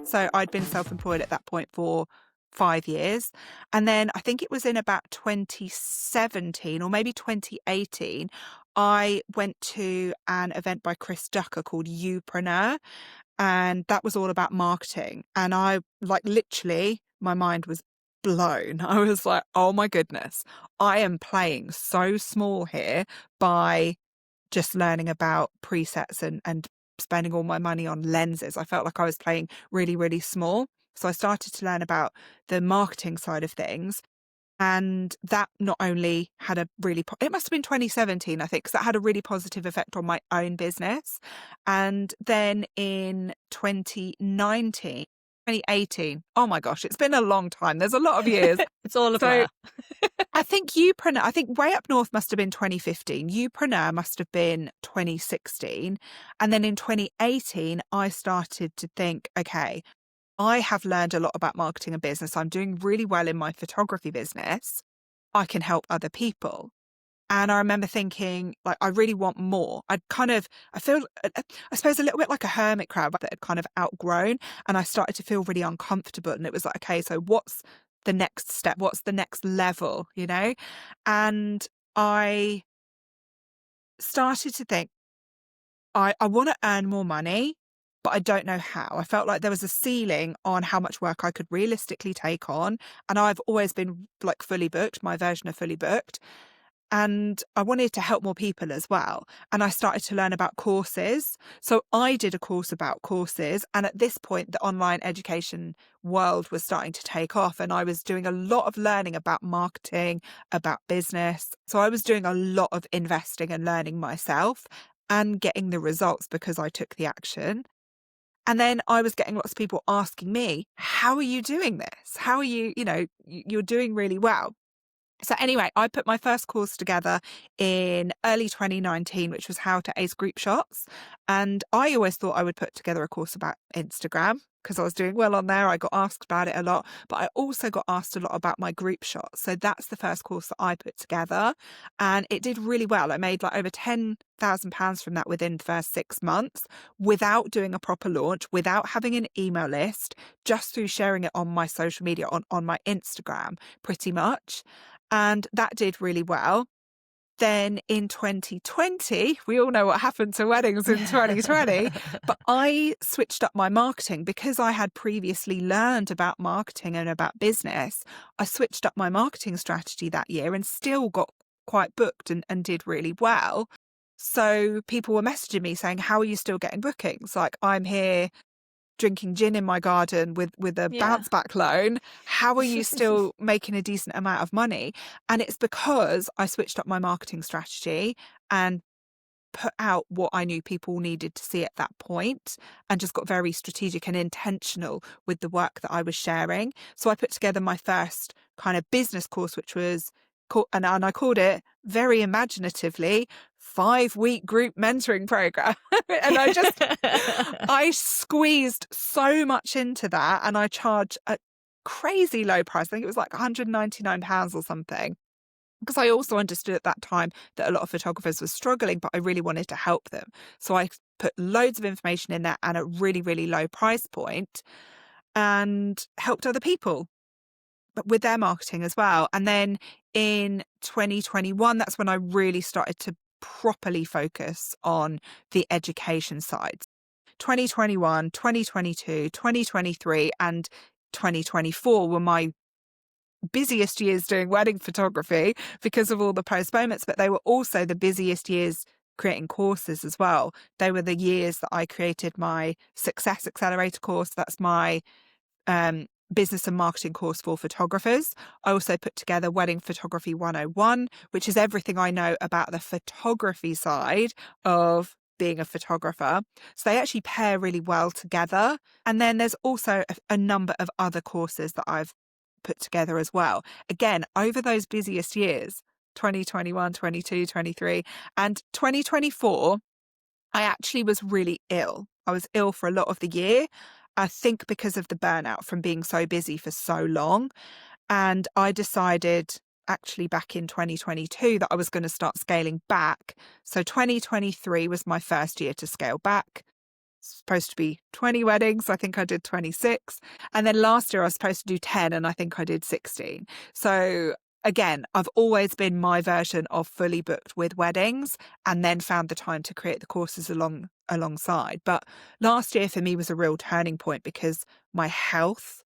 So I'd been self-employed at that point for 5 years. And then I think it was in about 2017 or maybe 2018, I went to an event by Chris Ducker called Youpreneur. And that was all about marketing. And I literally, my mind was blown. I was like, oh my goodness, I am playing so small here by just learning about presets and spending all my money on lenses. I felt like I was playing really, really small. So I started to learn about the marketing side of things. And that not only had a really, it must have been 2017, I think, because that had a really positive effect on my own business. And then in 2018, oh my gosh, it's been a long time. There's a lot of years. It's all a So blur. I think I think Way Up North must have been 2015. Youpreneur must have been 2016. And then in 2018, I started to think, okay, I have learned a lot about marketing and business. I'm doing really well in my photography business. I can help other people. And I remember thinking, I really want more. I feel, I suppose, a little bit like a hermit crab that had kind of outgrown. And I started to feel really uncomfortable. And it was like, okay, so what's the next step? What's the next level, And I started to think, I want to earn more money, but I don't know how. I felt like there was a ceiling on how much work I could realistically take on. And I've always been fully booked, my version of fully booked. And I wanted to help more people as well. And I started to learn about courses. So I did a course about courses. And at this point, the online education world was starting to take off. And I was doing a lot of learning about marketing, about business. So I was doing a lot of investing and learning myself and getting the results because I took the action. And then I was getting lots of people asking me, how are you doing this? How are you, you're doing really well. So anyway, I put my first course together in early 2019, which was how to ace group shots. And I always thought I would put together a course about Instagram because I was doing well on there. I got asked about it a lot, but I also got asked a lot about my group shots. So that's the first course that I put together, and it did really well. I made over £10,000 from that within the first 6 months without doing a proper launch, without having an email list, just through sharing it on my social media, on my Instagram, pretty much. And that did really well. Then in 2020, we all know what happened to weddings in 2020, but I switched up my marketing because I had previously learned about marketing and about business. I switched up my marketing strategy that year and still got quite booked and did really well. So people were messaging me saying, how are you still getting bookings? I'm here drinking gin in my garden with a bounce back loan. How are you still making a decent amount of money? And it's because I switched up my marketing strategy and put out what I knew people needed to see at that point, and just got very strategic and intentional with the work that I was sharing. So I put together my first kind of business course, which was and I called it very imaginatively 5-week group mentoring program. And I squeezed so much into that, and I charged a crazy low price. I think it was £199 or something, because I also understood at that time that a lot of photographers were struggling, but I really wanted to help them. So I put loads of information in there and a really, really low price point, and helped other people but with their marketing as well. And then in 2021, that's when I really started to properly focus on the education side. 2021, 2022, 2023, and 2024 were my busiest years doing wedding photography because of all the postponements, but they were also the busiest years creating courses as well. They were the years that I created my Success Accelerator course. That's my business and marketing course for photographers. I also put together Wedding Photography 101, which is everything I know about the photography side of being a photographer. So they actually pair really well together. And then there's also a number of other courses that I've put together as well. Again, over those busiest years, 2021, 22, 23, and 2024, I actually was really ill. I was ill for a lot of the year. I think because of the burnout from being so busy for so long. And I decided actually back in 2022 that I was going to start scaling back. So 2023 was my first year to scale back. It's supposed to be 20 weddings. I think I did 26. And then last year I was supposed to do 10 and I think I did 16. So again, I've always been my version of fully booked with weddings and then found the time to create the courses alongside. But last year for me was a real turning point because my health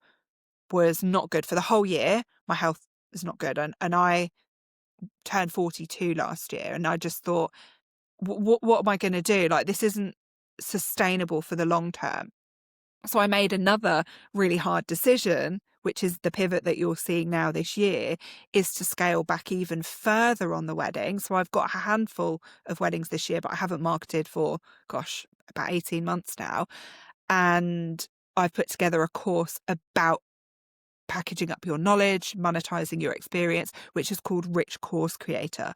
was not good for the whole year. My health was not good. And I turned 42 last year and I just thought, what am I going to do? Like, this isn't sustainable for the long term. So I made another really hard decision, which is the pivot that you're seeing now this year, is to scale back even further on the wedding. So I've got a handful of weddings this year, but I haven't marketed for, about 18 months now. And I've put together a course about packaging up your knowledge, monetizing your experience, which is called Rich Course Creator.